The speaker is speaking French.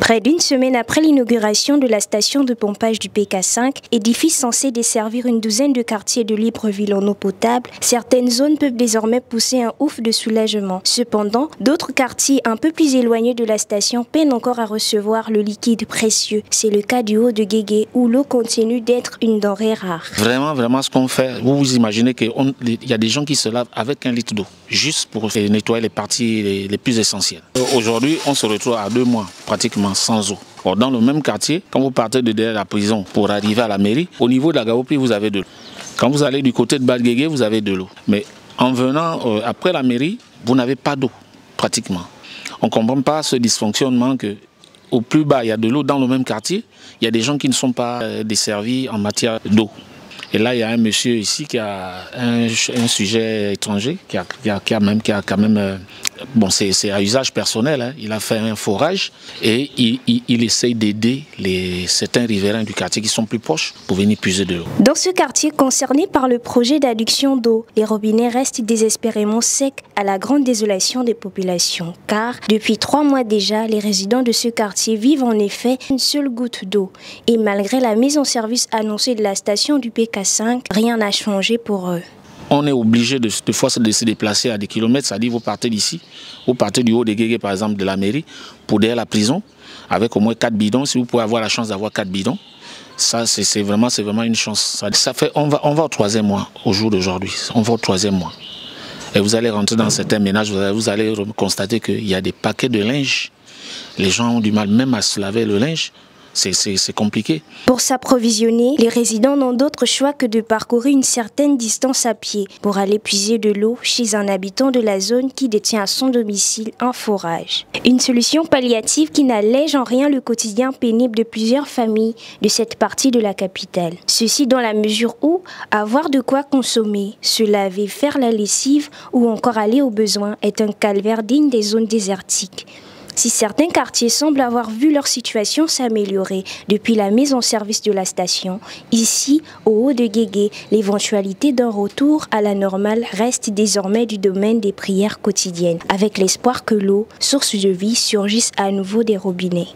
Près d'une semaine après l'inauguration de la station de pompage du PK5, édifice censé desservir une douzaine de quartiers de Libreville en eau potable, certaines zones peuvent désormais pousser un ouf de soulagement. Cependant, d'autres quartiers un peu plus éloignés de la station peinent encore à recevoir le liquide précieux. C'est le cas du haut de Guégué où l'eau continue d'être une denrée rare. Vraiment ce qu'on fait, vous vous imaginez qu'il y a des gens qui se lavent avec 1 litre d'eau, juste pour nettoyer les parties les plus essentielles. Aujourd'hui, on se retrouve à 2 mois pratiquement sans eau. Or, dans le même quartier, quand vous partez de derrière la prison pour arriver à la mairie, au niveau de la Gaopi, vous avez de l'eau. Quand vous allez du côté de Badguégué, vous avez de l'eau. Mais en venant après la mairie, vous n'avez pas d'eau, pratiquement. On ne comprend pas ce dysfonctionnement que au plus bas, il y a de l'eau dans le même quartier. Il y a des gens qui ne sont pas desservis en matière d'eau. Et là, il y a un monsieur ici qui a un sujet étranger, qui a quand même bon, c'est à usage personnel, hein. Il a fait un forage et il essaye d'aider certains riverains du quartier qui sont plus proches pour venir puiser de l'eau. Dans ce quartier concerné par le projet d'adduction d'eau, les robinets restent désespérément secs à la grande désolation des populations. Car depuis 3 mois déjà, les résidents de ce quartier vivent en effet une seule goutte d'eau. Et malgré la mise en service annoncée de la station du PK5, rien n'a changé pour eux. On est obligé de se déplacer à des kilomètres, c'est-à-dire vous partez d'ici, vous partez du haut de Guégué par exemple de la mairie, pour derrière la prison, avec au moins 4 bidons, si vous pouvez avoir la chance d'avoir 4 bidons. Ça c'est vraiment une chance. On va au 3e mois au jour d'aujourd'hui, on va au 3e mois. Et vous allez rentrer dans certains ménages, vous allez constater qu'il y a des paquets de linge. Les gens ont du mal même à se laver le linge. C'est compliqué. Pour s'approvisionner, les résidents n'ont d'autre choix que de parcourir une certaine distance à pied pour aller puiser de l'eau chez un habitant de la zone qui détient à son domicile un forage. Une solution palliative qui n'allège en rien le quotidien pénible de plusieurs familles de cette partie de la capitale. Ceci dans la mesure où avoir de quoi consommer, se laver, faire la lessive ou encore aller au besoin est un calvaire digne des zones désertiques. Si certains quartiers semblent avoir vu leur situation s'améliorer depuis la mise en service de la station, ici, au haut de Guégué, l'éventualité d'un retour à la normale reste désormais du domaine des prières quotidiennes, avec l'espoir que l'eau, source de vie, surgisse à nouveau des robinets.